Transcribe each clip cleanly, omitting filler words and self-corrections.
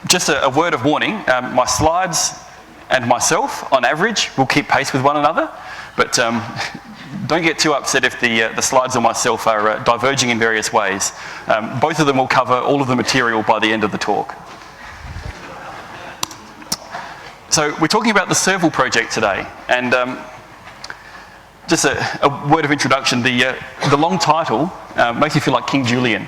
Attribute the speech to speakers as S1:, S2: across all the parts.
S1: Just a word of warning, my slides and myself, on average, will keep pace with one another, but don't get too upset if the slides or myself are diverging in various ways. Both of them will cover all of the material by the end of the talk. So we're talking about the Serval project today, and just a word of introduction. The long title makes you feel like King Julian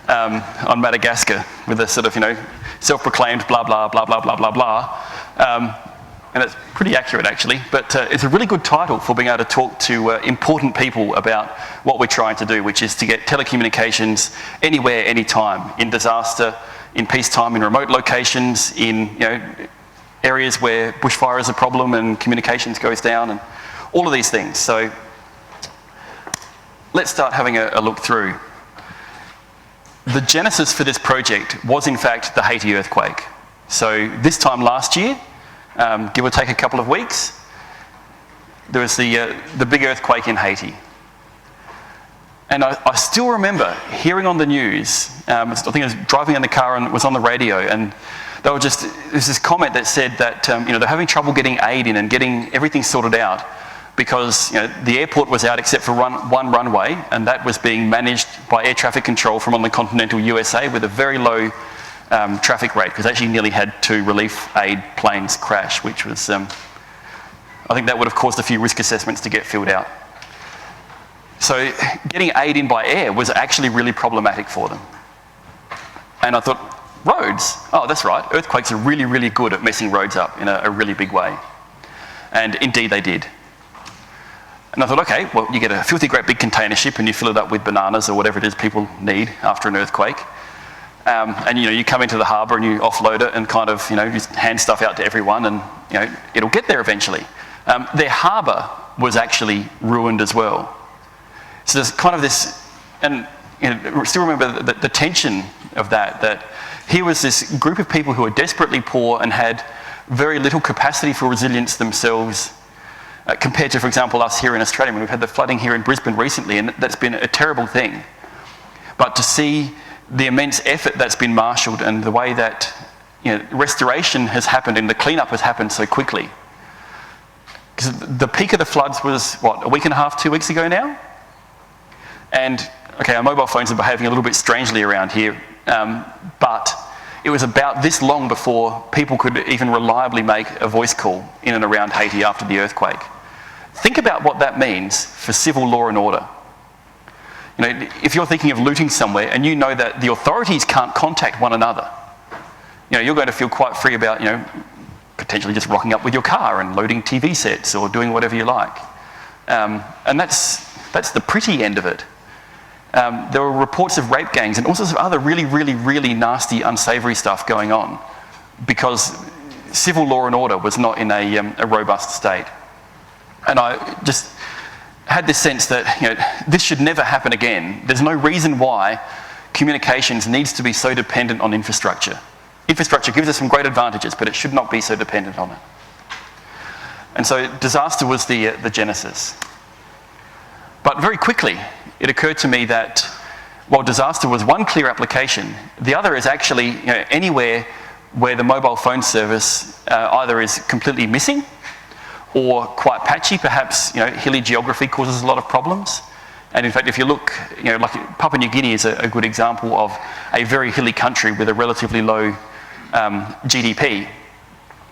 S1: on Madagascar, with a sort of, self-proclaimed blah, blah, blah, blah, blah, blah, blah. And it's pretty accurate, actually, but it's a really good title for being able to talk to important people about what we're trying to do, which is to get telecommunications anywhere, anytime, in disaster, in peacetime, in remote locations, in areas where bushfire is a problem and communications goes down, and all of these things. So let's start having a look through. The genesis for this project was, in fact, the Haiti earthquake. So this time last year, give or take a couple of weeks, there was the big earthquake in Haiti. And I still remember hearing on the news, I think I was driving in the car and it was on the radio, and there's this comment that said that they're having trouble getting aid in and getting everything sorted out because the airport was out except for one runway, and that was being managed by air traffic control from on the continental USA with a very low traffic rate, because they actually nearly had 2 relief aid planes crash, which was, I think that would have caused a few risk assessments to get filled out. So getting aid in by air was actually really problematic for them. And I thought, roads? Oh, that's right. Earthquakes are really, really good at messing roads up in a really big way. And indeed they did. And I thought, okay, well, you get a filthy great big container ship and you fill it up with bananas or whatever it is people need after an earthquake. And you come into the harbour and you offload it and kind of, just hand stuff out to everyone, and it'll get there eventually. Their harbour was actually ruined as well. So there's kind of this, and still remember the tension of that here was this group of people who were desperately poor and had very little capacity for resilience themselves, compared to, for example, us here in Australia. We've had the flooding here in Brisbane recently, and that's been a terrible thing. But to see the immense effort that's been marshalled and the way that restoration has happened and the cleanup has happened so quickly. Because the peak of the floods was, what, a week and a half, 2 weeks ago now? And, okay, our mobile phones are behaving a little bit strangely around here, but it was about this long before people could even reliably make a voice call in and around Haiti after the earthquake. Think about what that means for civil law and order. If you're thinking of looting somewhere and you know that the authorities can't contact one another, you're going to feel quite free about, potentially just rocking up with your car and loading TV sets or doing whatever you like. And that's the pretty end of it. There were reports of rape gangs and all sorts of other really, really, really nasty, unsavoury stuff going on because civil law and order was not in a robust state. And I just had this sense that this should never happen again. There's no reason why communications needs to be so dependent on infrastructure. Infrastructure gives us some great advantages, but it should not be so dependent on it. And so disaster was the genesis. But very quickly, it occurred to me that while disaster was one clear application, the other is actually anywhere where the mobile phone service either is completely missing or quite patchy. Perhaps hilly geography causes a lot of problems. And in fact, if you look, like Papua New Guinea is a good example of a very hilly country with a relatively low GDP.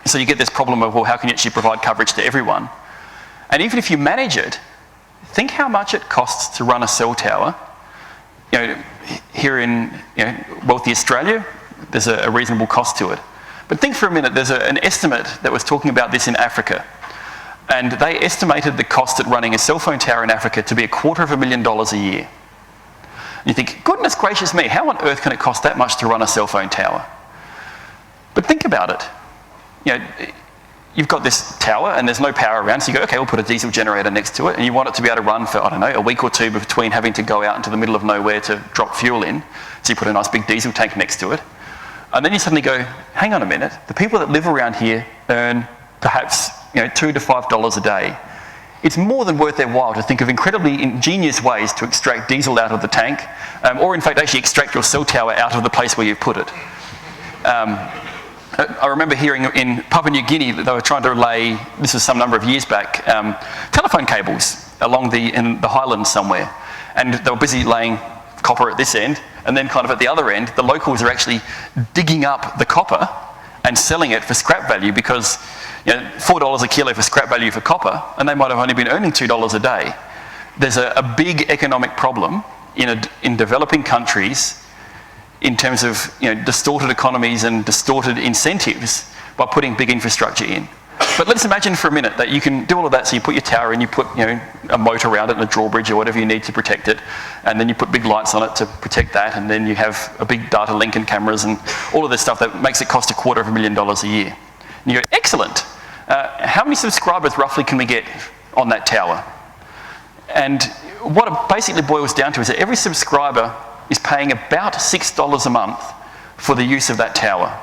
S1: So you get this problem of, well, how can you actually provide coverage to everyone? And even if you manage it, think how much it costs to run a cell tower. Here in wealthy Australia, there's a reasonable cost to it. But think for a minute, there's an estimate that was talking about this in Africa. And they estimated the cost at running a cell phone tower in Africa to be $250,000 a year. And you think, goodness gracious me, how on earth can it cost that much to run a cell phone tower? But think about it. You've got this tower and there's no power around, so you go, okay, we'll put a diesel generator next to it, and you want it to be able to run for, a week or two between having to go out into the middle of nowhere to drop fuel in. So you put a nice big diesel tank next to it. And then you suddenly go, hang on a minute, the people that live around here earn perhaps $2 to $5 a day. It's more than worth their while to think of incredibly ingenious ways to extract diesel out of the tank, or in fact actually extract your cell tower out of the place where you've put it. I remember hearing in Papua New Guinea that they were trying to lay, this was some number of years back, telephone cables along in the highlands somewhere. And they were busy laying copper at this end, and then kind of at the other end, the locals are actually digging up the copper and selling it for scrap value because $4 a kilo for scrap value for copper, and they might have only been earning $2 a day. There's a big economic problem in developing countries in terms of distorted economies and distorted incentives by putting big infrastructure in. But let's imagine for a minute that you can do all of that. So you put your tower in, you put a moat around it and a drawbridge or whatever you need to protect it, and then you put big lights on it to protect that, and then you have a big data link and cameras and all of this stuff that makes it cost $250,000 a year. And you go, excellent. How many subscribers roughly can we get on that tower? And what it basically boils down to is that every subscriber is paying about $6 a month for the use of that tower.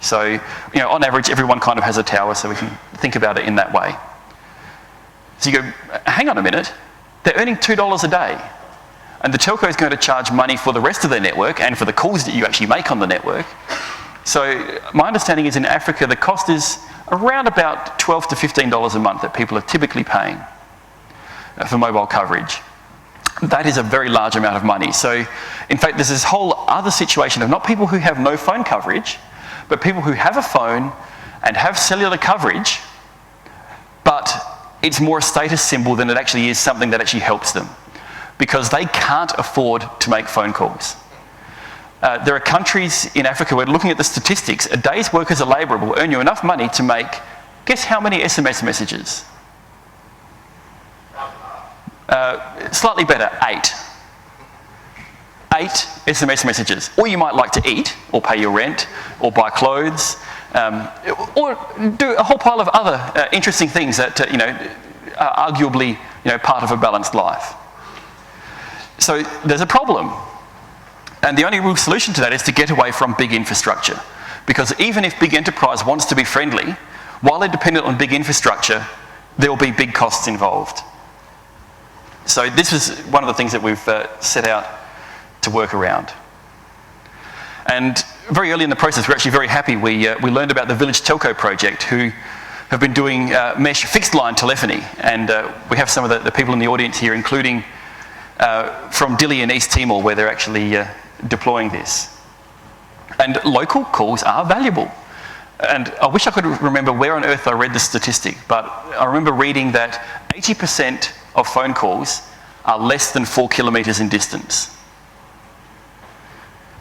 S1: So, on average, everyone kind of has a tower, so we can think about it in that way. So you go, hang on a minute, they're earning $2 a day, and the telco is going to charge money for the rest of their network and for the calls that you actually make on the network. So my understanding is in Africa, the cost is around about $12 to $15 a month that people are typically paying for mobile coverage. That is a very large amount of money. So, in fact, there's this whole other situation of not people who have no phone coverage, but people who have a phone and have cellular coverage, but it's more a status symbol than it actually is something that actually helps them, because they can't afford to make phone calls. There are countries in Africa where, looking at the statistics, a day's work as a labourer will earn you enough money to make, guess how many SMS messages? Slightly better, 8. 8 SMS messages. Or you might like to eat, or pay your rent, or buy clothes, or do a whole pile of other interesting things that are arguably part of a balanced life. So there's a problem. And the only real solution to that is to get away from big infrastructure. Because even if big enterprise wants to be friendly, while they're dependent on big infrastructure, there will be big costs involved. So this is one of the things that we've set out to work around. And very early in the process, we're actually very happy. We learned about the Village Telco project, who have been doing mesh fixed line telephony. And we have some of the people in the audience here, including from Dili in East Timor, where they're actually deploying this. And local calls are valuable. And I wish I could remember where on earth I read the statistic, but I remember reading that 80% of phone calls are less than 4 kilometres in distance.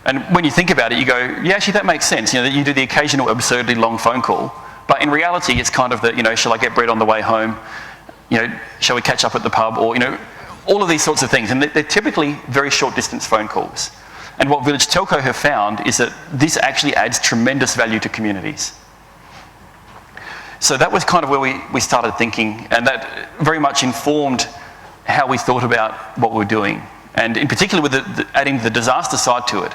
S1: And when you think about it, you go, yeah, actually that makes sense. You do the occasional absurdly long phone call, but in reality it's kind of the, shall I get bread on the way home? Shall we catch up at the pub? Or, all of these sorts of things. And they're typically very short distance phone calls. And what Village Telco have found is that this actually adds tremendous value to communities. So that was kind of where we started thinking, and that very much informed how we thought about what we were doing. And in particular, with adding the disaster side to it,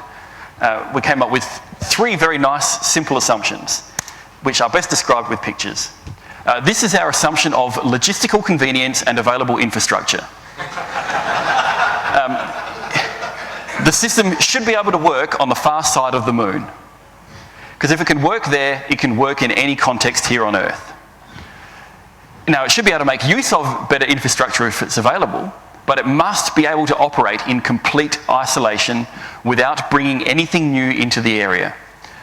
S1: we came up with 3 very nice, simple assumptions, which are best described with pictures. This is our assumption of logistical convenience and available infrastructure. The system should be able to work on the far side of the moon. Because if it can work there, it can work in any context here on Earth. Now, it should be able to make use of better infrastructure if it's available, but it must be able to operate in complete isolation without bringing anything new into the area.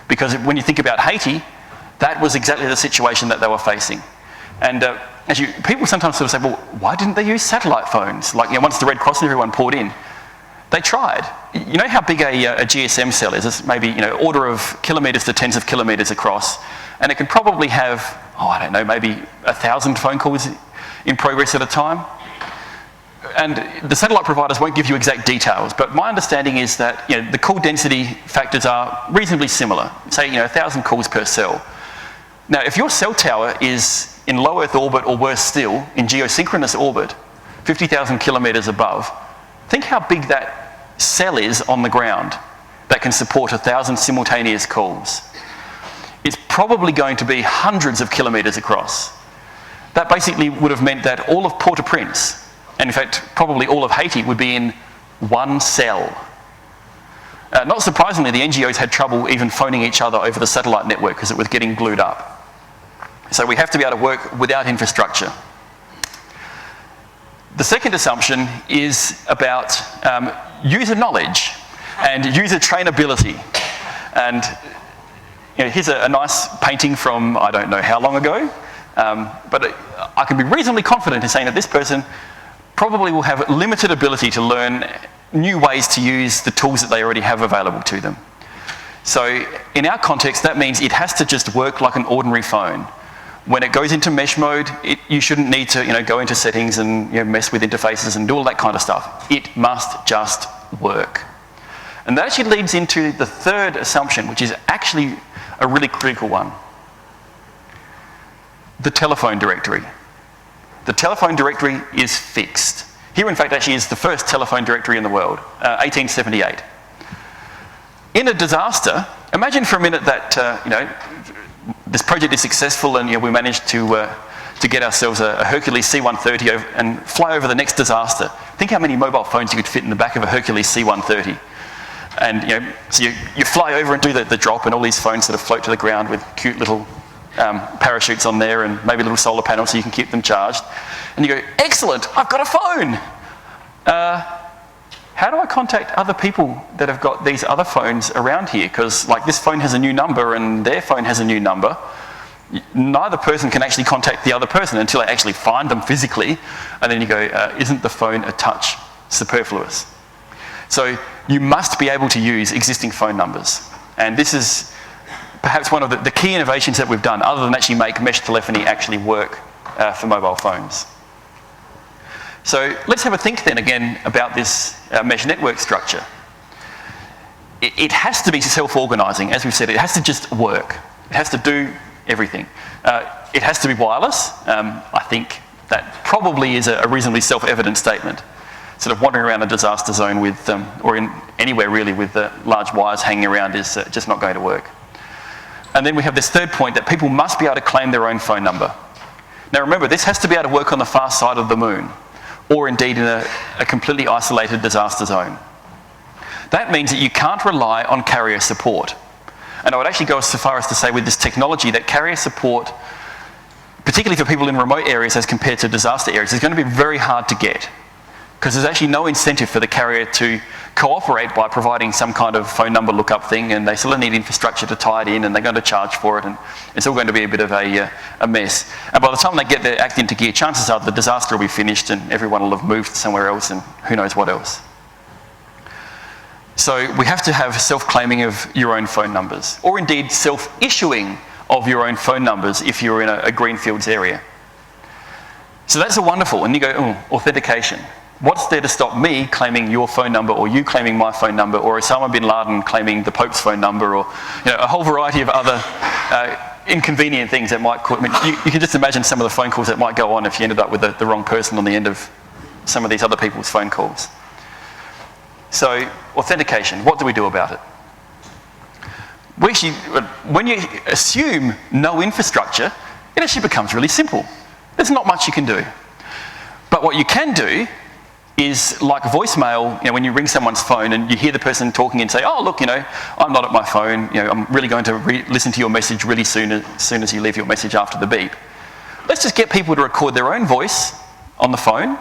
S1: Because when you think about Haiti, that was exactly the situation that they were facing. And people sometimes sort of say, well, why didn't they use satellite phones? Like, once the Red Cross and everyone poured in, they tried. You know how big a GSM cell is? It's maybe, order of kilometres to tens of kilometres across. And it can probably have, maybe 1,000 phone calls in progress at a time. And the satellite providers won't give you exact details, but my understanding is that the call density factors are reasonably similar. Say, 1,000 calls per cell. Now, if your cell tower is in low Earth orbit, or worse still, in geosynchronous orbit, 50,000 kilometres above, think how big that cell is on the ground that can support 1,000 simultaneous calls. It's probably going to be hundreds of kilometres across. That basically would have meant that all of Port-au-Prince, and in fact probably all of Haiti, would be in one cell. Not surprisingly, the NGOs had trouble even phoning each other over the satellite network because it was getting glued up. So we have to be able to work without infrastructure. The second assumption is about user knowledge and user trainability. And here's a nice painting from I don't know how long ago, but I can be reasonably confident in saying that this person probably will have limited ability to learn new ways to use the tools that they already have available to them. So in our context, that means it has to just work like an ordinary phone. When it goes into mesh mode, you shouldn't need to go into settings and mess with interfaces and do all that kind of stuff. It must just work. And that actually leads into the third assumption, which is actually a really critical one. The telephone directory. The telephone directory is fixed. Here, in fact, actually is the first telephone directory in the world, 1878. In a disaster, imagine for a minute that this project is successful and we managed to get ourselves a Hercules C-130 and fly over the next disaster. Think how many mobile phones you could fit in the back of a Hercules C-130. And so you fly over and do the drop, and all these phones sort of float to the ground with cute little parachutes on there and maybe a little solar panel so you can keep them charged. And you go, excellent, I've got a phone. How do I contact other people that have got these other phones around here? Because this phone has a new number and their phone has a new number. Neither person can actually contact the other person until they actually find them physically. And then you go, isn't the phone a touch superfluous? So you must be able to use existing phone numbers. And this is perhaps one of the key innovations that we've done, other than actually make mesh telephony actually work for mobile phones. So let's have a think then again about this mesh network structure. It has to be self-organizing. As we've said, it has to just work. It has to do everything. It has to be wireless. I think that probably is a reasonably self-evident statement. Sort of wandering around a disaster zone with, or in anywhere really with large wires hanging around is just not going to work. And then we have this third point that people must be able to claim their own phone number. Now remember, this has to be able to work on the far side of the moon, or indeed in a completely isolated disaster zone. That means that you can't rely on carrier support. And I would actually go so far as to say with this technology that carrier support, particularly for people in remote areas as compared to disaster areas, is going to be very hard to get. Because there's actually no incentive for the carrier to cooperate by providing some kind of phone number lookup thing, and they still need infrastructure to tie it in, and they're going to charge for it, and it's all going to be a bit of a mess. And by the time they get their act into gear, chances are the disaster will be finished and everyone will have moved somewhere else and who knows what else. So we have to have self-claiming of your own phone numbers, or indeed self-issuing of your own phone numbers if you're in a greenfields area. So that's a wonderful, and you go, oh, authentication. What's there to stop me claiming your phone number, or you claiming my phone number, or Osama bin Laden claiming the Pope's phone number, or a whole variety of other inconvenient things that might cause... I mean, you can just imagine some of the phone calls that might go on if you ended up with the wrong person on the end of some of these other people's phone calls. So, authentication, what do we do about it? When you assume no infrastructure, it actually becomes really simple. There's not much you can do. But what you can do is like voicemail, when you ring someone's phone and you hear the person talking and say, oh, look, I'm not at my phone, I'm really going to listen to your message really soon as you leave your message after the beep. Let's just get people to record their own voice on the phone,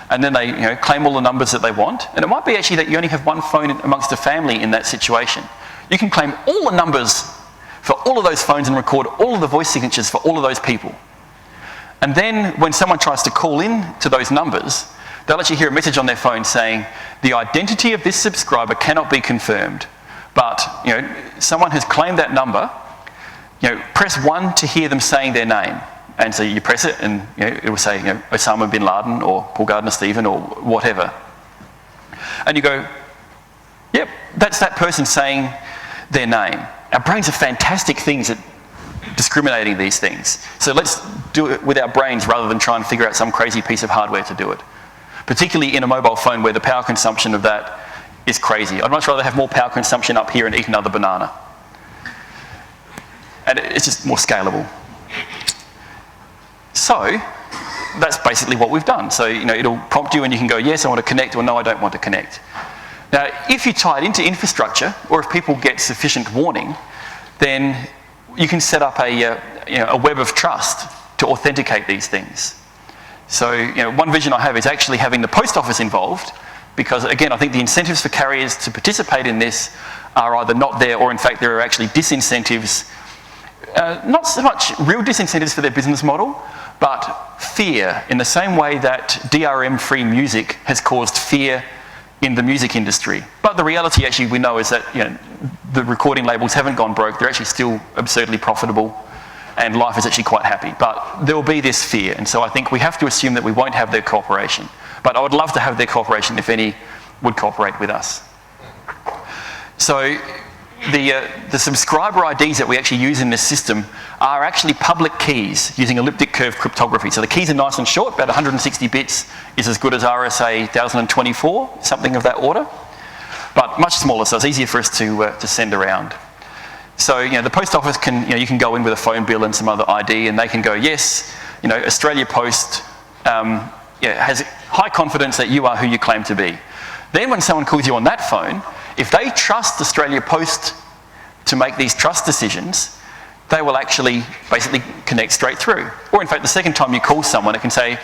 S1: and then they claim all the numbers that they want. And it might be actually that you only have one phone amongst a family in that situation. You can claim all the numbers for all of those phones and record all of the voice signatures for all of those people. And then when someone tries to call in to those numbers, they'll actually hear a message on their phone saying, the identity of this subscriber cannot be confirmed, but someone has claimed that number, press 1 to hear them saying their name. And so you press it and it will say Osama bin Laden or Paul Gardner Stephen or whatever. And you go, yep, that's that person saying their name. Our brains are fantastic things at discriminating these things. So let's do it with our brains rather than try and figure out some crazy piece of hardware to do it. Particularly in a mobile phone where the power consumption of that is crazy. I'd much rather have more power consumption up here and eat another banana. And it's just more scalable. So that's basically what we've done. So it'll prompt you and you can go, yes, I want to connect, or no, I don't want to connect. Now, if you tie it into infrastructure, or if people get sufficient warning, then you can set up a web of trust to authenticate these things. So, one vision I have is actually having the post office involved, because again, I think the incentives for carriers to participate in this are either not there, or in fact there are actually disincentives, not so much real disincentives for their business model, but fear, in the same way that DRM-free music has caused fear in the music industry. But the reality actually we know is that the recording labels haven't gone broke, they're actually still absurdly profitable, and life is actually quite happy. But there will be this fear, and so I think we have to assume that we won't have their cooperation. But I would love to have their cooperation if any would cooperate with us. So the subscriber IDs that we actually use in this system are actually public keys using elliptic curve cryptography. So the keys are nice and short, about 160 bits is as good as RSA 1024, something of that order, but much smaller, so it's easier for us to send around. So the post office can, you can go in with a phone bill and some other ID, and they can go, yes, Australia Post has high confidence that you are who you claim to be. Then when someone calls you on that phone, if they trust Australia Post to make these trust decisions, they will actually basically connect straight through. Or in fact, the second time you call someone, it can say,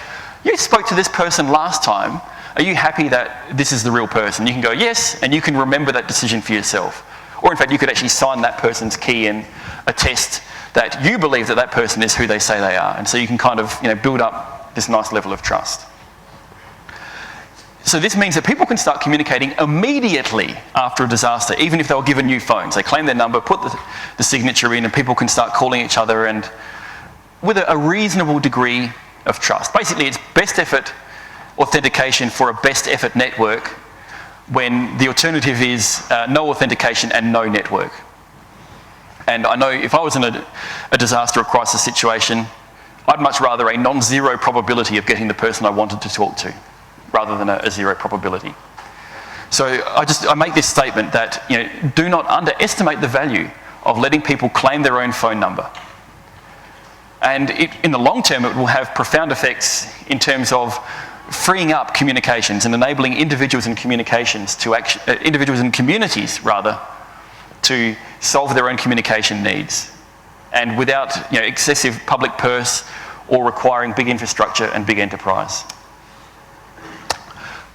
S1: you spoke to this person last time, are you happy that this is the real person? You can go, yes, and you can remember that decision for yourself. Or in fact, you could actually sign that person's key and attest that you believe that that person is who they say they are. And so you can kind of build up this nice level of trust. So this means that people can start communicating immediately after a disaster, even if they were given new phones. They claim their number, put the signature in, and people can start calling each other, and with a reasonable degree of trust. Basically, it's best effort authentication for a best effort network when the alternative is no authentication and no network. And I know if I was in a disaster or crisis situation, I'd much rather a non-zero probability of getting the person I wanted to talk to, rather than a zero probability. So I make this statement that do not underestimate the value of letting people claim their own phone number. And in the long term, it will have profound effects in terms of freeing up communications and enabling individuals and communications to individuals and communities rather to solve their own communication needs, and without excessive public purse or requiring big infrastructure and big enterprise.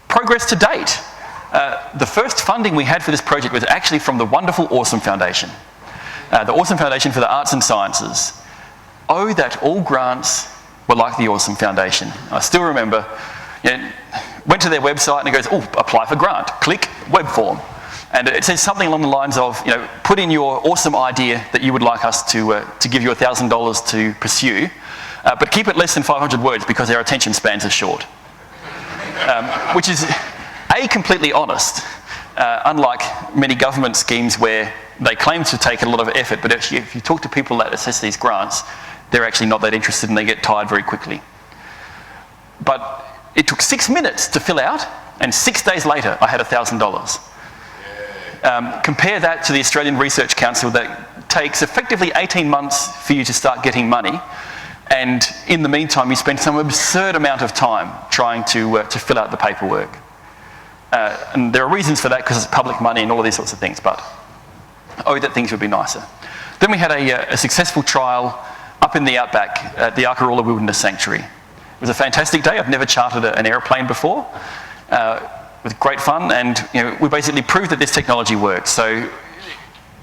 S1: Progress to date. The first funding we had for this project was actually from the wonderful Awesome Foundation. The Awesome Foundation for the Arts and Sciences. Oh, that all grants were like the Awesome Foundation. I still remember, went to their website and it goes, oh, apply for grant, click web form. And it says something along the lines of, put in your awesome idea that you would like us to give you $1,000 to pursue, but keep it less than 500 words because our attention spans are short. Which is, A, completely honest, unlike many government schemes where they claim to take a lot of effort, but actually if you talk to people that assess these grants, they're actually not that interested and they get tired very quickly. But it took 6 minutes to fill out, and 6 days later I had $1,000. Compare that to the Australian Research Council that takes effectively 18 months for you to start getting money, and in the meantime you spend some absurd amount of time trying to fill out the paperwork. And there are reasons for that because it's public money and all of these sorts of things, but oh, that things would be nicer. Then we had a successful trial up in the outback at the Arkaroola Wilderness Sanctuary. It was a fantastic day. I've never chartered an aeroplane before. With great fun, and we basically proved that this technology works. So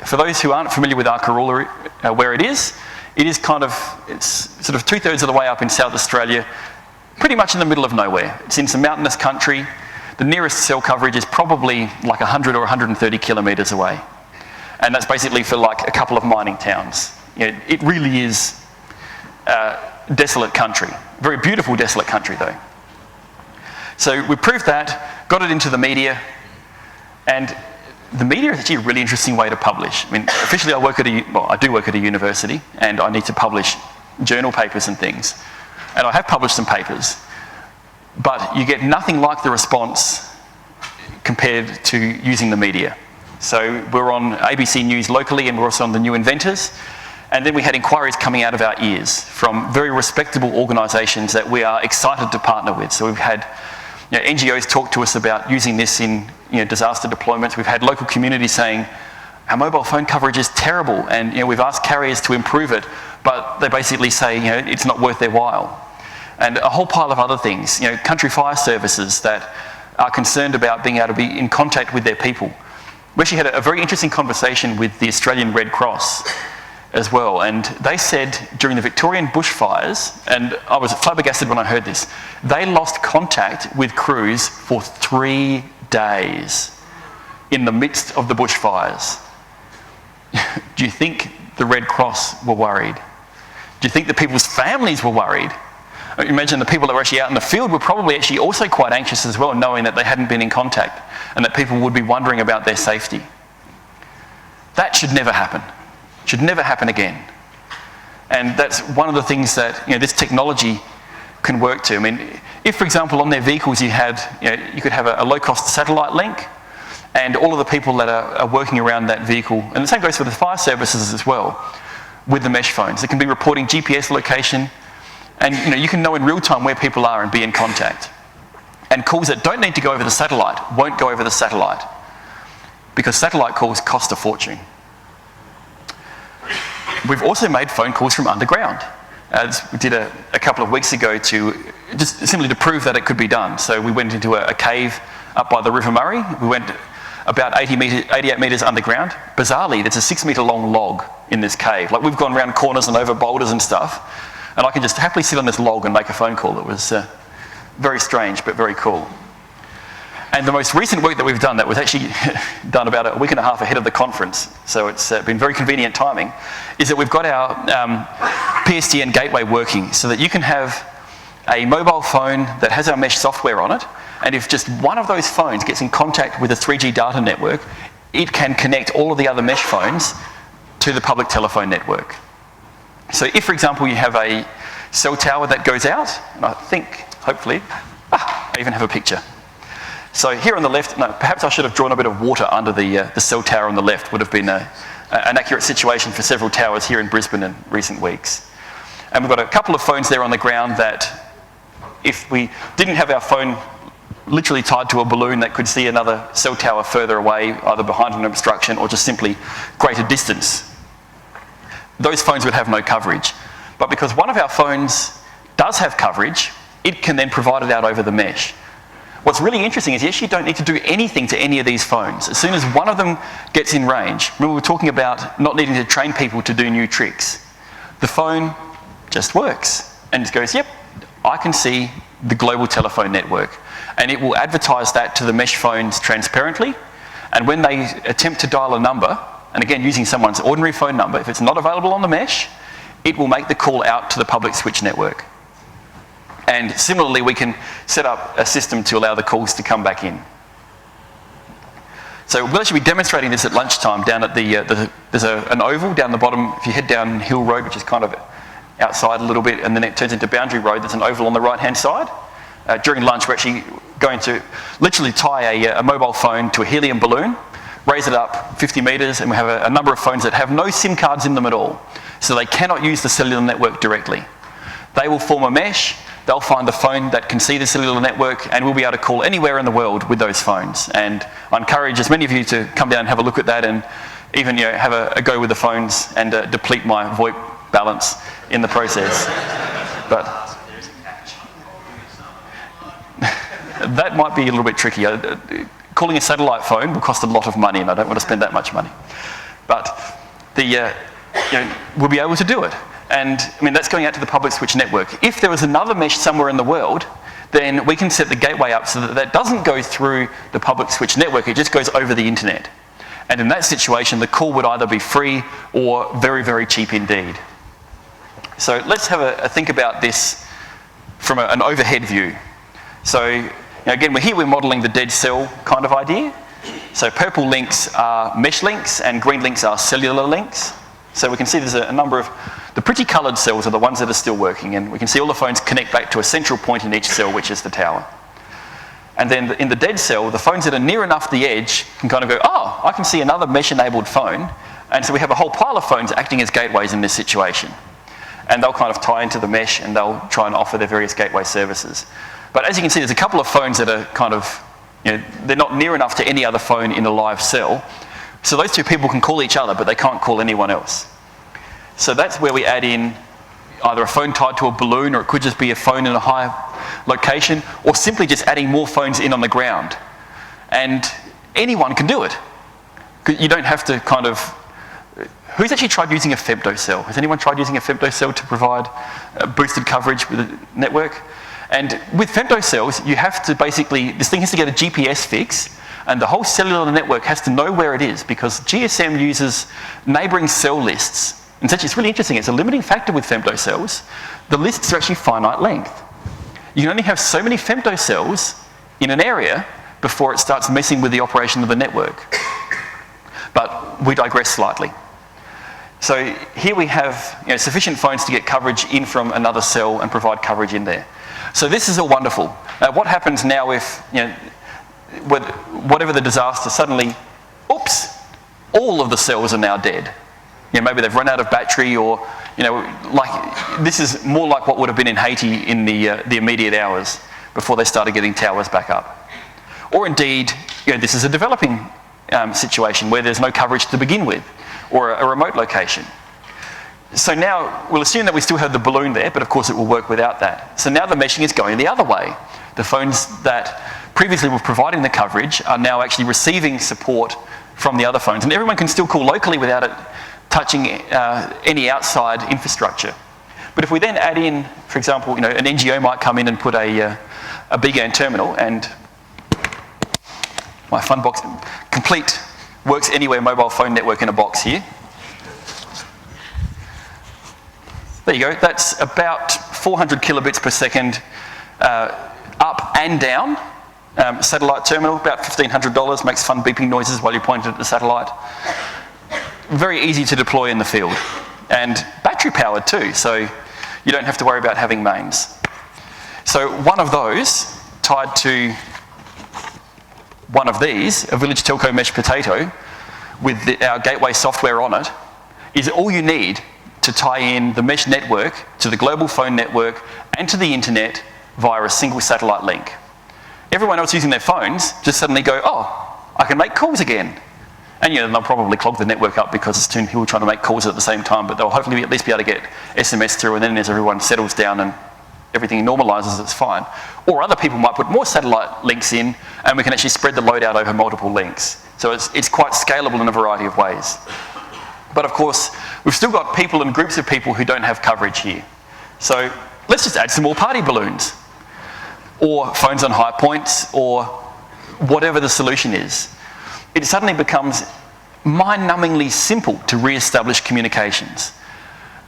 S1: for those who aren't familiar with Arkaroola, where it is sort of 2/3 of the way up in South Australia, pretty much in the middle of nowhere. It's in some mountainous country. The nearest cell coverage is probably like 100 or 130 kilometres away. And that's basically for like a couple of mining towns. It really is desolate country. Very beautiful desolate country though. So we proved that, got it into the media, and the media is actually a really interesting way to publish. I mean, officially I do work at a university, and I need to publish journal papers and things. And I have published some papers, but you get nothing like the response compared to using the media. So we're on ABC News locally, and we're also on The New Inventors. And then we had inquiries coming out of our ears from very respectable organisations that we are excited to partner with. So we've had NGOs talk to us about using this in disaster deployments. We've had local communities saying, our mobile phone coverage is terrible, and we've asked carriers to improve it, but they basically say it's not worth their while. And a whole pile of other things. Country fire services that are concerned about being able to be in contact with their people. We actually had a very interesting conversation with the Australian Red Cross as well, and they said during the Victorian bushfires, and I was flabbergasted when I heard this, they lost contact with crews for 3 days in the midst of the bushfires. Do you think the Red Cross were worried? Do you think the people's families were worried? Imagine the people that were actually out in the field were probably actually also quite anxious as well, knowing that they hadn't been in contact and that people would be wondering about their safety. That should never happen. Should never happen again. And that's one of the things that this technology can work to. I mean, if, for example, on their vehicles you had, you could have a low-cost satellite link, and all of the people that are working around that vehicle, and the same goes for the fire services as well, with the mesh phones. They can be reporting GPS location, and you can know in real time where people are and be in contact. And calls that don't need to go over the satellite won't go over the satellite, because satellite calls cost a fortune. We've also made phone calls from underground. As we did a couple of weeks ago to just simply to prove that it could be done. So we went into a cave up by the River Murray. We went about 88 metres underground. Bizarrely, there's a 6 metre long log in this cave. Like, we've gone around corners and over boulders and stuff, and I can just happily sit on this log and make a phone call. It was very strange, but very cool. And the most recent work that we've done, that was actually done about a week and a half ahead of the conference, so it's been very convenient timing, is that we've got our PSTN gateway working so that you can have a mobile phone that has our mesh software on it, and if just one of those phones gets in contact with a 3G data network, it can connect all of the other mesh phones to the public telephone network. So if, for example, you have a cell tower that goes out, and I think, hopefully, I even have a picture. So here on the left, no, perhaps I should have drawn a bit of water under the cell tower on the left. Would have been an accurate situation for several towers here in Brisbane in recent weeks. And we've got a couple of phones there on the ground that, if we didn't have our phone literally tied to a balloon that could see another cell tower further away, either behind an obstruction or just simply greater distance, those phones would have no coverage. But because one of our phones does have coverage, it can then provide it out over the mesh. What's really interesting is you actually don't need to do anything to any of these phones. As soon as one of them gets in range, remember we were talking about not needing to train people to do new tricks. The phone just works and just goes, yep, I can see the global telephone network. And it will advertise that to the mesh phones transparently. And when they attempt to dial a number, and again using someone's ordinary phone number, if it's not available on the mesh, it will make the call out to the public switch network. And similarly, we can set up a system to allow the calls to come back in. So we'll actually be demonstrating this at lunchtime down at there's an oval down the bottom. If you head down Hill Road, which is kind of outside a little bit, and then it turns into Boundary Road, there's an oval on the right-hand side. During lunch, we're actually going to literally tie a mobile phone to a helium balloon, raise it up 50 metres, and we have a number of phones that have no SIM cards in them at all. So they cannot use the cellular network directly. They will form a mesh. They'll find the phone that can see the cellular network, and we'll be able to call anywhere in the world with those phones. And I encourage as many of you to come down and have a look at that, and even have a go with the phones and deplete my VoIP balance in the process. But that might be a little bit tricky. Calling a satellite phone will cost a lot of money, and I don't want to spend that much money. But we'll be able to do it. And I mean, that's going out to the public switch network. If there was another mesh somewhere in the world, then we can set the gateway up so that that doesn't go through the public switch network, it just goes over the internet. And in that situation, the call would either be free or very, very cheap indeed. So let's have a think about this from an overhead view. So again, we're modelling the dead cell kind of idea. So purple links are mesh links and green links are cellular links. So we can see there's a number of, the pretty coloured cells are the ones that are still working, and we can see all the phones connect back to a central point in each cell, which is the tower. And then in the dead cell, the phones that are near enough the edge can kind of go, oh, I can see another mesh-enabled phone. And so we have a whole pile of phones acting as gateways in this situation. And they'll kind of tie into the mesh and they'll try and offer their various gateway services. But as you can see, there's a couple of phones that are kind of they're not near enough to any other phone in a live cell. So those two people can call each other, but they can't call anyone else. So that's where we add in either a phone tied to a balloon, or it could just be a phone in a high location, or simply just adding more phones in on the ground. And anyone can do it. You don't have to kind of... Who's actually tried using a femtocell? Has anyone tried using a femtocell to provide boosted coverage with a network? And with femtocells, you have to basically... This thing has to get a GPS fix, and the whole cellular network has to know where it is, because GSM uses neighbouring cell lists. And it's really interesting. It's a limiting factor with femtocells. The lists are actually finite length. You can only have so many femtocells in an area before it starts messing with the operation of the network. But we digress slightly. So here we have sufficient phones to get coverage in from another cell and provide coverage in there. So this is all wonderful. What happens now if, whatever the disaster, suddenly, oops, all of the cells are now dead? Maybe they've run out of battery, or this is more like what would have been in Haiti in the immediate hours before they started getting towers back up. Or indeed, this is a developing situation where there's no coverage to begin with, or a remote location. So now we'll assume that we still have the balloon there, but of course it will work without that. So now the meshing is going the other way. The phones that previously were providing the coverage are now actually receiving support from the other phones, and everyone can still call locally without it touching any outside infrastructure. But if we then add in, for example, an NGO might come in and put a BGAN terminal, and my Funbox complete works anywhere mobile phone network in a box here. There you go. That's about 400 kilobits per second up and down. Satellite terminal, about $1,500, makes fun beeping noises while you're pointing at the satellite. Very easy to deploy in the field, and battery powered too, so you don't have to worry about having mains. So one of those tied to one of these, a Village Telco Mesh Potato with our gateway software on it, is all you need to tie in the mesh network to the global phone network and to the internet via a single satellite link. Everyone else using their phones just suddenly go, oh, I can make calls again. And they'll probably clog the network up because it's too many people trying to make calls at the same time, but they'll hopefully at least be able to get SMS through, and then as everyone settles down and everything normalises, it's fine. Or other people might put more satellite links in, and we can actually spread the load out over multiple links. So it's quite scalable in a variety of ways. But of course, we've still got people and groups of people who don't have coverage here. So let's just add some more party balloons, or phones on high points, or whatever the solution is. It suddenly becomes mind-numbingly simple to re-establish communications.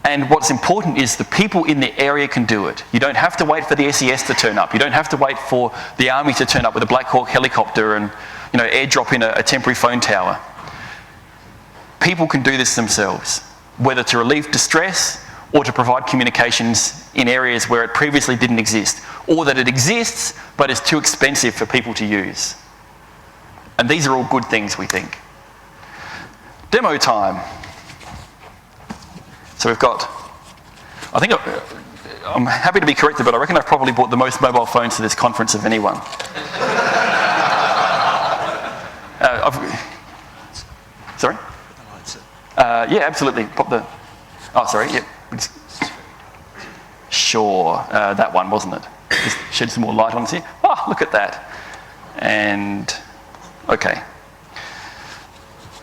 S1: And what's important is the people in the area can do it. You don't have to wait for the SES to turn up. You don't have to wait for the Army to turn up with a Black Hawk helicopter and airdrop in a temporary phone tower. People can do this themselves, whether to relieve distress or to provide communications in areas where it previously didn't exist, or that it exists but is too expensive for people to use. And these are all good things, we think. Demo time. So we've got, I'm happy to be corrected, but I reckon I've probably bought the most mobile phones to this conference of anyone. Sorry? Yeah, absolutely. Pop the, oh, sorry, yep. Sure, that one, wasn't it? Just shed some more light on this here. Oh, look at that. And, okay.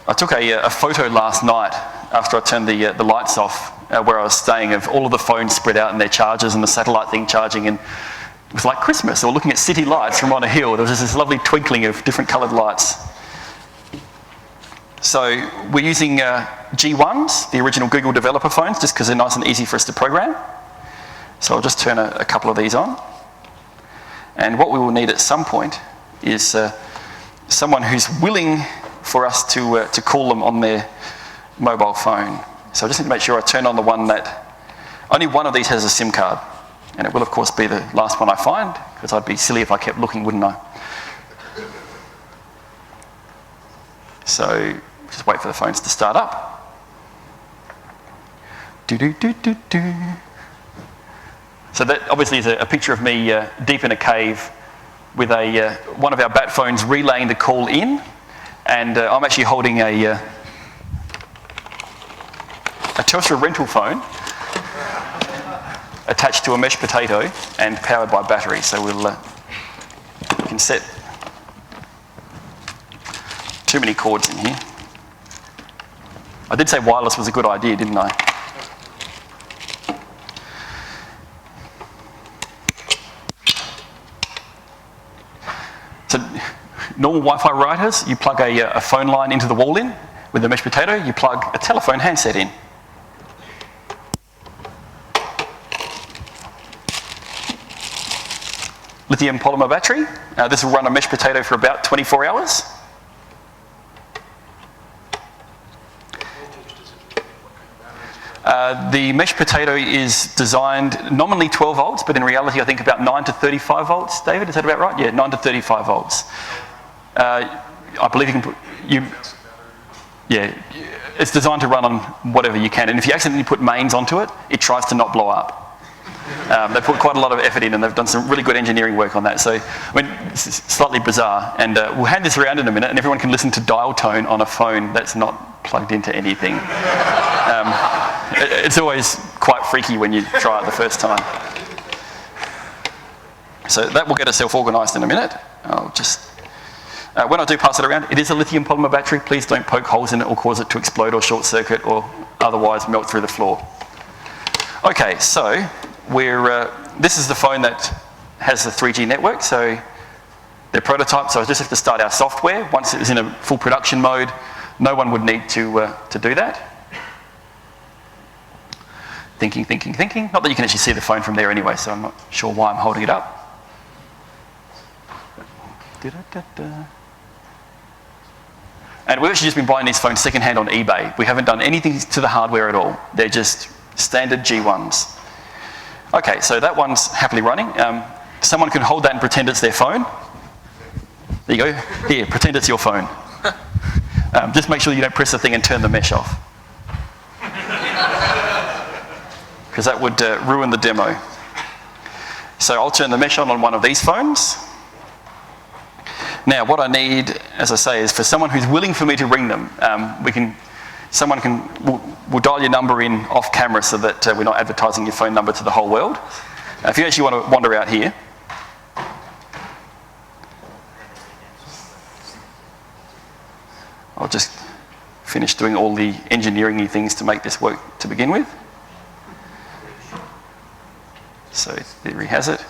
S1: I took a photo last night after I turned the lights off where I was staying, of all of the phones spread out and their chargers and the satellite thing charging, and it was like Christmas, or looking at city lights from on a hill. There was just this lovely twinkling of different coloured lights. So we're using G1s, the original Google developer phones, just because they're nice and easy for us to program. So I'll just turn a couple of these on. And what we will need at some point is someone who's willing for us to call them on their mobile phone. So I just need to make sure I turn on the one that, only one of these has a SIM card. And it will of course be the last one I find, because I'd be silly if I kept looking, wouldn't I? So just wait for the phones to start up. So that obviously is a picture of me deep in a cave with one of our bat phones relaying the call in, and I'm actually holding a Telstra rental phone attached to a mesh potato and powered by battery. So we can set too many cords in here. I did say wireless was a good idea, didn't I? So normal Wi-Fi routers, you plug a phone line into the wall in. With the mesh potato, you plug a telephone handset in. Lithium polymer battery. This will run a mesh potato for about 24 hours. The mesh potato is designed nominally 12 volts, but in reality I think about 9 to 35 volts. David, is that about right? Yeah, 9 to 35 volts. I believe you can put... Yeah, it's designed to run on whatever you can, and if you accidentally put mains onto it, it tries to not blow up. They put quite a lot of effort in, and they've done some really good engineering work on that. So, I mean, it's slightly bizarre, and we'll hand this around in a minute, and everyone can listen to dial tone on a phone that's not plugged into anything. It's always quite freaky when you try it the first time. So that will get itself organised in a minute. I'll just... when I do pass it around, it is a lithium polymer battery. Please don't poke holes in it or cause it to explode or short circuit or otherwise melt through the floor. Okay, so this is the phone that has the 3G network. So they're prototypes, so I just have to start our software. Once it is in a full production mode, no one would need to do that. Thinking. Not that you can actually see the phone from there anyway, so I'm not sure why I'm holding it up. And we've actually just been buying these phones secondhand on eBay. We haven't done anything to the hardware at all. They're just standard G1s. Okay, so that one's happily running. Someone can hold that and pretend it's their phone. There you go. Here, pretend it's your phone. Just make sure you don't press the thing and turn the mesh off, because that would ruin the demo. So I'll turn the mesh on one of these phones. Now, what I need, as I say, is for someone who's willing for me to ring them. We'll dial your number in off camera so that we're not advertising your phone number to the whole world. If you actually want to wander out here, I'll just finish doing all the engineering-y things to make this work to begin with. So Theory has it.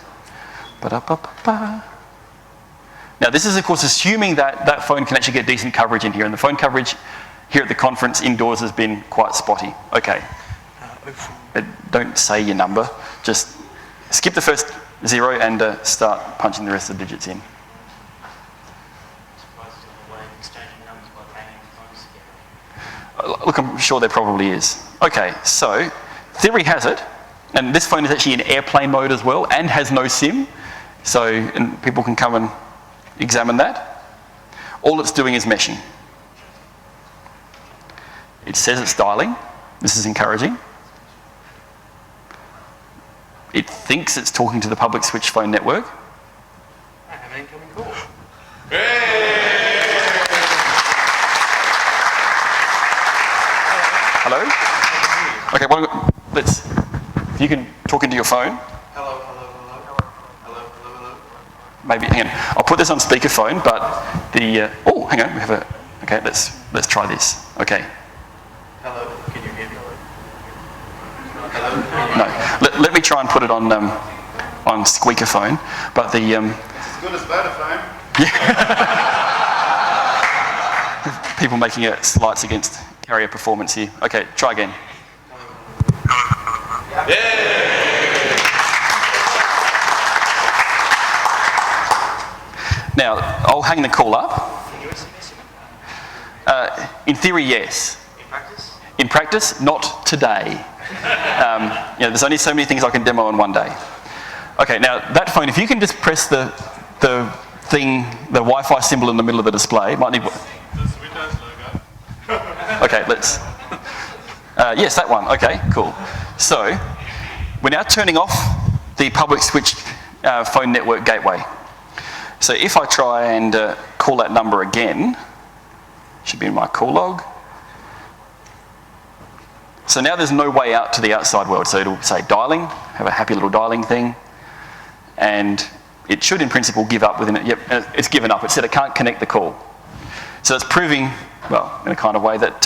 S1: Ba-da-ba-ba-ba. Now this is of course assuming that that phone can actually get decent coverage in here, and the phone coverage here at the conference indoors has been quite spotty. Okay, don't say your number, just skip the first 0 and start punching the rest of the digits in. Look, I'm sure there probably is. Okay, so Theory has it, and this phone is actually in airplane mode as well and has no SIM, so and people can come and examine that. All it's doing is meshing. It says it's dialing. This is encouraging. It thinks it's talking to the public switch phone network.
S2: I have an incoming call.
S1: Hello? Okay, well, if you can talk into your phone.
S2: Hello.
S1: Maybe, hang on. I'll put this on speakerphone, but oh, hang on, we have okay, let's try this. Okay.
S2: Hello, can you hear me?
S1: No, let me try and put it on squeakerphone, but the...
S2: It's as good as Vodafone.
S1: Yeah. People making slights against carrier performance here. Okay, try again. Now, I'll hang the call up.
S2: Can you SMS
S1: In theory, yes.
S2: in practice?
S1: In practice, not today. There's only so many things I can demo in one day. Okay, now that phone, if you can just press the thing, the Wi-Fi symbol in the middle of the display, might need...
S2: This Windows logo.
S1: Okay, let's... yes, that one. Okay, cool. So, we're now turning off the public switch phone network gateway. So if I try and call that number again, should be in my call log. So now there's no way out to the outside world. So it'll say dialing, have a happy little dialing thing, and it should in principle give up within it. Yep, it's given up. It said it can't connect the call. So it's proving, well, in a kind of way that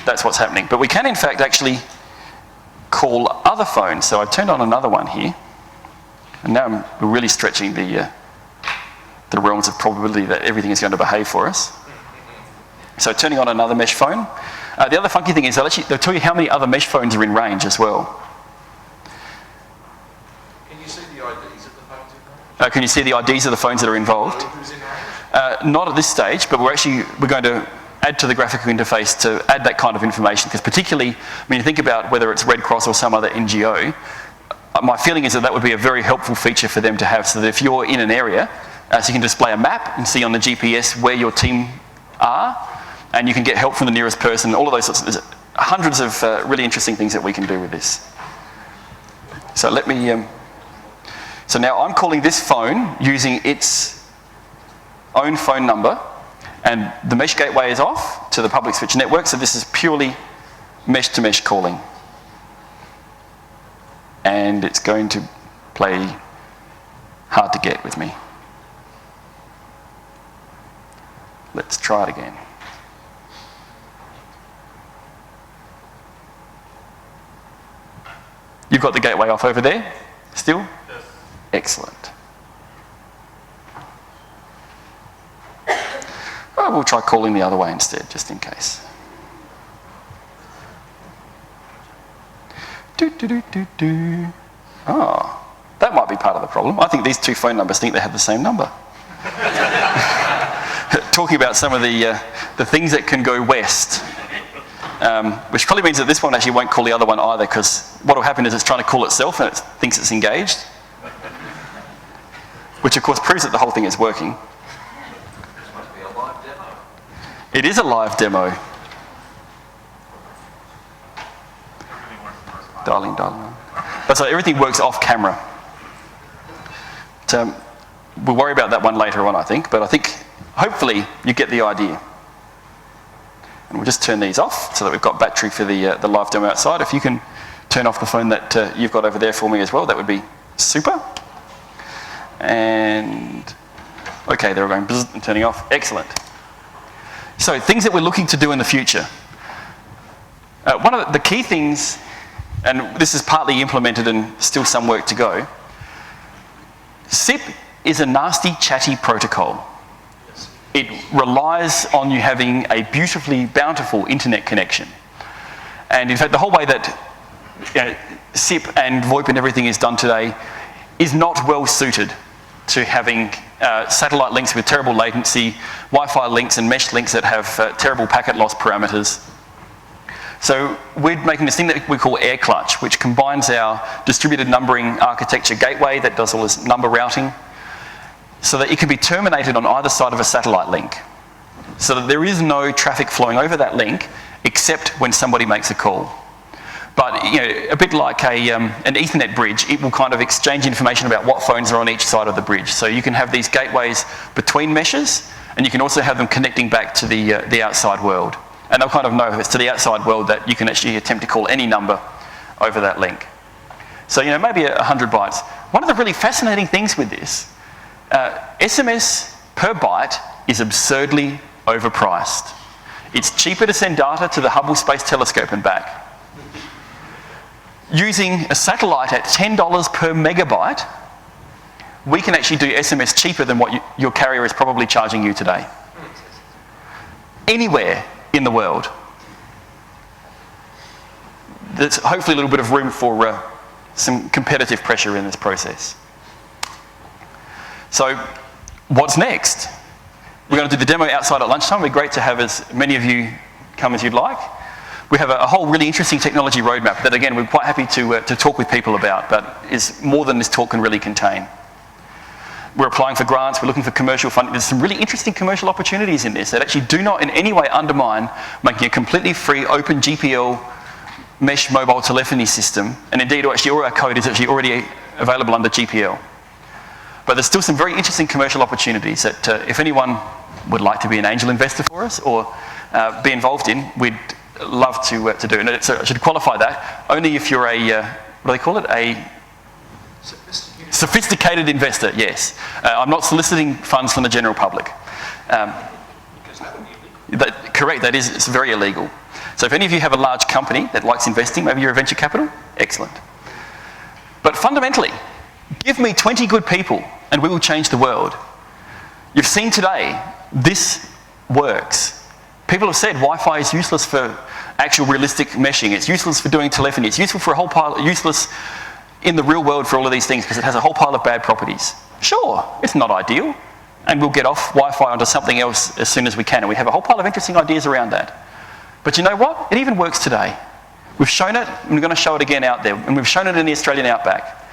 S1: that's what's happening. But we can in fact actually call other phones. So I've turned on another one here, and now we're really stretching the realms of probability that everything is going to behave for us. So turning on another mesh phone. The other funky thing is they'll tell you how many other mesh phones are in range as well.
S3: Can you see the IDs of the phones involved?
S1: Can you see the IDs of the phones that are involved?
S3: Who's in range?
S1: Not at this stage, but we're going to add to the graphical interface to add that kind of information, because particularly when you think about whether it's Red Cross or some other NGO, my feeling is that that would be a very helpful feature for them to have, so that if you're in an area, so you can display a map and see on the GPS where your team are, and you can get help from the nearest person, all of those sorts of, there's hundreds of really interesting things that we can do with this. So let me, so now I'm calling this phone using its own phone number, and the mesh gateway is off to the public switch network, so this is purely mesh-to-mesh calling. And it's going to play hard to get with me. Let's try it again. You've got the gateway off over there, still?
S2: Yes.
S1: Excellent. Oh, we'll try calling the other way instead, just in case. Oh, that might be part of the problem. I think these two phone numbers think they have the same number. Talking about some of the things that can go west. Which probably means that this one actually won't call the other one either, because what will happen is it's trying to call itself and it thinks it's engaged. Which of course proves that the whole thing is working.
S3: This must be a live demo.
S1: It is a live demo. Dialing. But so everything works off camera. So, we'll worry about that one later on, I think, but I think hopefully you get the idea. And we'll just turn these off so that we've got battery for the live demo outside. If you can turn off the phone that you've got over there for me as well, that would be super. And okay, they're going bzz and turning off. Excellent. So things that we're looking to do in the future. One of the key things, and this is partly implemented and still some work to go, SIP is a nasty, chatty protocol. It relies on you having a beautifully bountiful internet connection. And in fact, the whole way that SIP and VoIP and everything is done today is not well suited to having satellite links with terrible latency, Wi-Fi links and mesh links that have terrible packet loss parameters. So we're making this thing that we call Air Clutch, which combines our distributed numbering architecture gateway that does all this number routing, so that it can be terminated on either side of a satellite link. So that there is no traffic flowing over that link except when somebody makes a call. But a bit like an Ethernet bridge, it will kind of exchange information about what phones are on each side of the bridge. So you can have these gateways between meshes, and you can also have them connecting back to the outside world. And they'll kind of know if it's to the outside world that you can actually attempt to call any number over that link. So maybe 100 bytes. One of the really fascinating things with this, SMS per byte is absurdly overpriced. It's cheaper to send data to the Hubble Space Telescope and back. Using a satellite at $10 per megabyte, we can actually do SMS cheaper than what your carrier is probably charging you today. Anywhere in the world. There's hopefully a little bit of room for some competitive pressure in this process. So, what's next? We're going to do the demo outside at lunchtime. It'd be great to have as many of you come as you'd like. We have a whole really interesting technology roadmap that, again, we're quite happy to talk with people about, but is more than this talk can really contain. We're applying for grants, we're looking for commercial funding. There's some really interesting commercial opportunities in this that actually do not in any way undermine making a completely free, open GPL mesh mobile telephony system, and indeed actually all our code is actually already available under GPL. But there's still some very interesting commercial opportunities that if anyone would like to be an angel investor for us or be involved in, we'd love to do. And so I should qualify that only if you're a, what do they call it? A sophisticated investor, yes. I'm not soliciting funds from the general public. Correct, it's very illegal. So if any of you have a large company that likes investing, maybe you're a venture capital, excellent. But fundamentally, give me 20 good people and we will change the world. You've seen today, this works. People have said Wi-Fi is useless for actual realistic meshing. It's useless for doing telephony. It's useful for a whole pile, useless in the real world for all of these things because it has a whole pile of bad properties. Sure, it's not ideal. And we'll get off Wi-Fi onto something else as soon as we can. And we have a whole pile of interesting ideas around that. But you know what? It even works today. We've shown it, and we're going to show it again out there. And we've shown it in the Australian outback.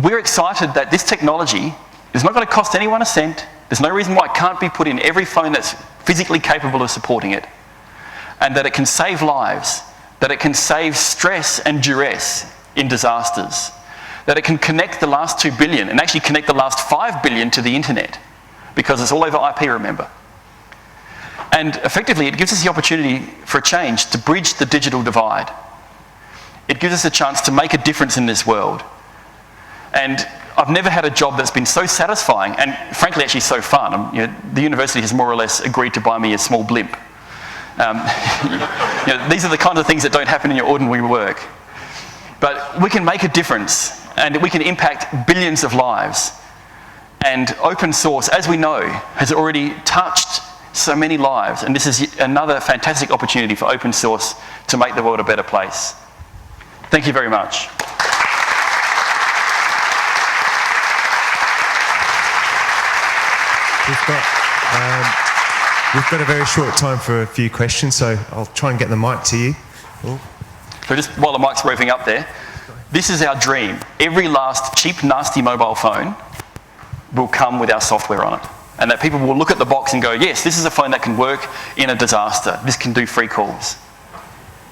S1: We're excited that this technology is not going to cost anyone a cent. There's no reason why it can't be put in every phone that's physically capable of supporting it. And that it can save lives. That it can save stress and duress in disasters. That it can connect the last 2 billion and actually connect the last 5 billion to the internet. Because it's all over IP, remember. And effectively, it gives us the opportunity for a change to bridge the digital divide. It gives us a chance to make a difference in this world. And I've never had a job that's been so satisfying and frankly actually so fun. The university has more or less agreed to buy me a small blimp. These are the kinds of things that don't happen in your ordinary work. But we can make a difference and we can impact billions of lives. And open source, as we know, has already touched so many lives. And this is another fantastic opportunity for open source to make the world a better place. Thank you very much.
S4: We've got a very short time for a few questions, so I'll try and get the mic to you. Cool.
S1: So just while the mic's revving up there, this is our dream. Every last cheap, nasty mobile phone will come with our software on it. And that people will look at the box and go, yes, this is a phone that can work in a disaster. This can do free calls.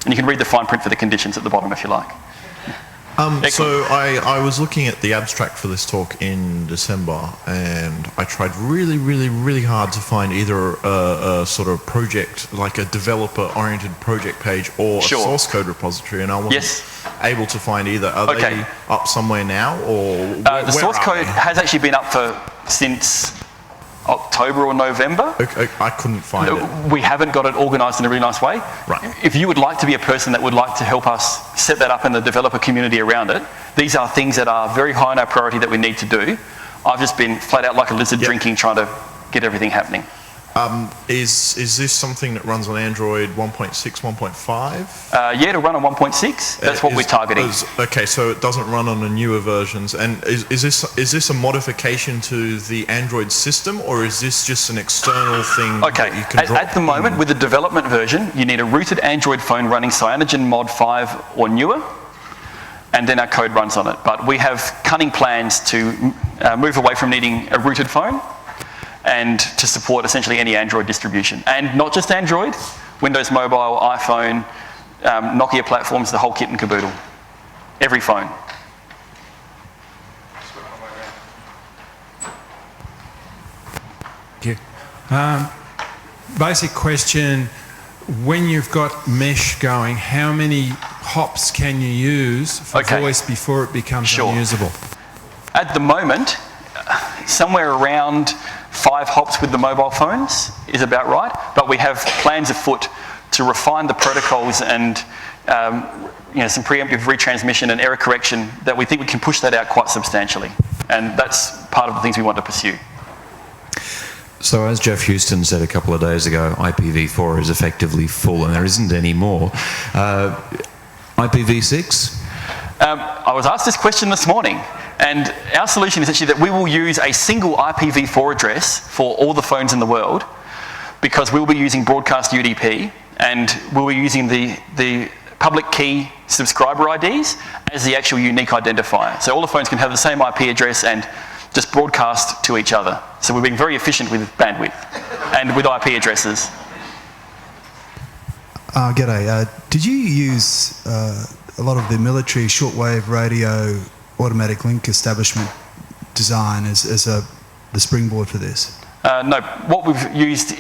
S1: And you can read the fine print for the conditions at the bottom if you like.
S5: So I was looking at the abstract for this talk in December, and I tried really, really, really hard to find either a sort of project, like a developer-oriented project page, or a source code repository, and I wasn't able to find either. Are they up somewhere now, or
S1: the source code has actually been up since October or November.
S5: Okay, I couldn't find it.
S1: We haven't got it organised in a really nice way.
S5: Right.
S1: If you would like to be a person that would like to help us set that up in the developer community around it, these are things that are very high on our priority that we need to do. I've just been flat out like a lizard drinking, trying to get everything happening.
S5: Is this something that runs on Android 1.6, 1.5?
S1: Yeah, it'll run on 1.6. That's what we're targeting.
S5: Okay, so it doesn't run on the newer versions. And is this a modification to the Android system, or is this just an external thing?
S1: Okay,
S5: that you can drop
S1: at the moment, with the development version, you need a rooted Android phone running CyanogenMod 5 or newer, and then our code runs on it. But we have cunning plans to move away from needing a rooted phone and to support essentially any Android distribution. And not just Android, Windows Mobile, iPhone, Nokia platforms, the whole kit and caboodle. Every phone.
S6: Thank you. Basic question, when you've got mesh going, how many hops can you use for voice before it becomes unusable?
S1: At the moment, somewhere around 5 hops with the mobile phones is about right, but we have plans afoot to refine the protocols and some preemptive retransmission and error correction that we think we can push that out quite substantially. And that's part of the things we want to pursue.
S7: So as Jeff Houston said a couple of days ago, IPv4 is effectively full and there isn't any more. IPv6?
S1: I was asked this question this morning, and our solution is actually that we will use a single IPv4 address for all the phones in the world, because we'll be using broadcast UDP and we'll be using the public key subscriber IDs as the actual unique identifier. So all the phones can have the same IP address and just broadcast to each other. So we're being very efficient with bandwidth and with IP addresses.
S8: G'day. Did you use a lot of the military shortwave radio automatic link establishment design as the springboard for this?
S1: No, what we've used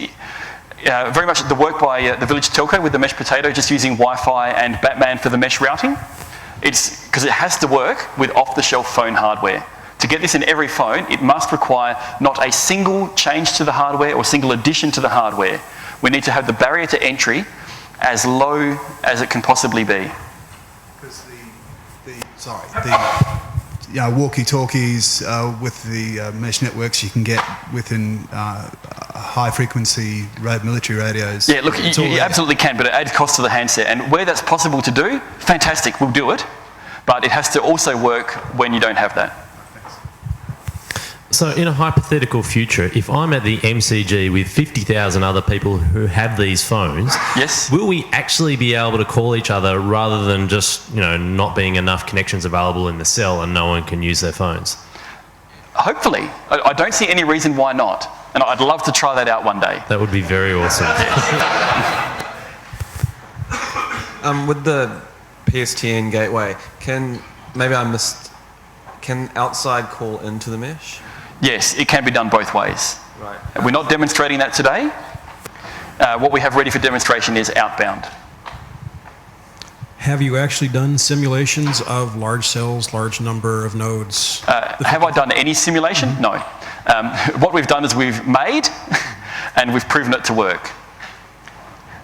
S1: very much the work by the Village Telco with the Mesh Potato, just using Wi-Fi and Batman for the mesh routing. It's because it has to work with off-the-shelf phone hardware. To get this in every phone, it must require not a single change to the hardware or single addition to the hardware. We need to have the barrier to entry as low as it can possibly be.
S8: Because walkie-talkies with the mesh networks you can get within high-frequency military radios.
S1: Yeah, look, you absolutely can, but it adds cost to the handset. And where that's possible to do, fantastic, we'll do it. But it has to also work when you don't have that.
S9: So in a hypothetical future, if I'm at the MCG with 50,000 other people who have these phones,
S1: yes,
S9: will we actually be able to call each other rather than just, not being enough connections available in the cell and no one can use their phones?
S1: Hopefully. I don't see any reason why not. And I'd love to try that out one day.
S9: That would be very awesome.
S10: With the PSTN gateway, can outside call into the mesh?
S1: Yes, it can be done both ways.
S10: Right.
S1: We're not demonstrating that today. What we have ready for demonstration is outbound.
S11: Have you actually done simulations of large cells, large number of nodes?
S1: Have I done any simulation? No. What we've done is we've made and we've proven it to work.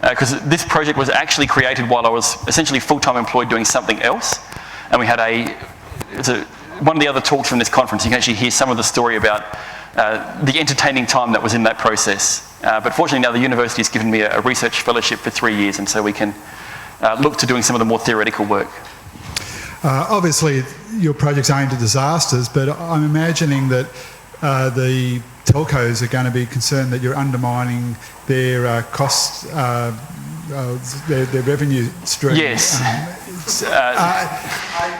S1: Because this project was actually created while I was essentially full-time employed doing something else. And we had one of the other talks from this conference, you can actually hear some of the story about the entertaining time that was in that process. But fortunately now the university has given me a research fellowship for 3 years, and so we can look to doing some of the more theoretical work.
S12: Obviously your project's aimed at disasters, but I'm imagining that the telcos are going to be concerned that you're undermining their costs, their revenue stream.
S1: Yes.
S12: Are you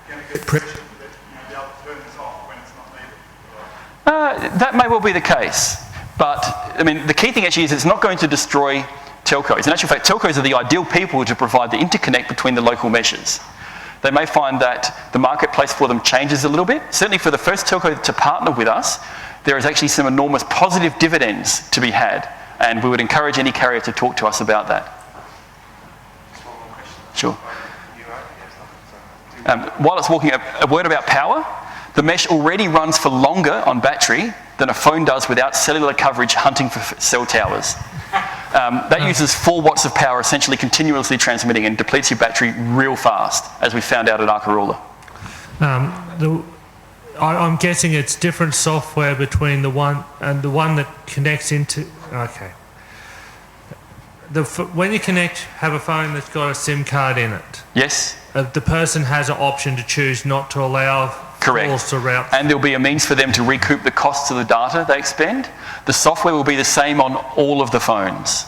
S12: going to get pressure that be able to turn this off when it's not needed?
S1: That may well be the case, but I mean the key thing actually is it's not going to destroy telcos. In actual fact, telcos are the ideal people to provide the interconnect between the local meshes. They may find that the marketplace for them changes a little bit. Certainly for the first telco to partner with us, there is actually some enormous positive dividends to be had, and we would encourage any carrier to talk to us about that. Sure. While it's walking, a word about power. The mesh already runs for longer on battery than a phone does without cellular coverage hunting for cell towers. That uses 4 watts of power, essentially continuously transmitting, and depletes your battery real fast, as we found out at Arkaroola.
S13: I'm guessing it's different software between the one that connects into. Okay. When you have a phone that's got a SIM card in it.
S1: Yes.
S13: The person has an option to choose not to allow calls to route.
S1: And there'll be a means for them to recoup the costs of the data they expend. The software will be the same on all of the phones.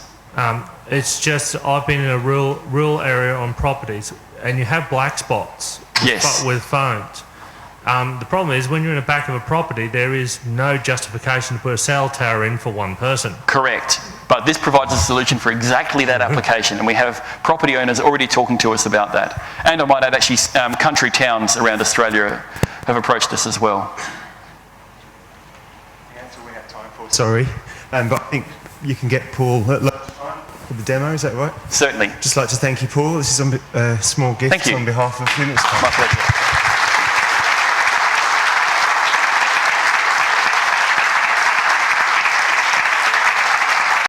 S13: It's just I've been in a rural area on properties, and you have black spots with phones. The problem is when you're in the back of a property, there is no justification to put a cell tower in for one person.
S1: Correct. But this provides a solution for exactly that application, and we have property owners already talking to us about that. And I might add, actually, country towns around Australia have approached us as well.
S4: That's all we have time for. Sorry, but I think you can get Paul at lunchtime for the demo, is that right?
S1: Certainly.
S4: Just like to thank you, Paul. This is a small gift on behalf of Linux.
S1: My pleasure.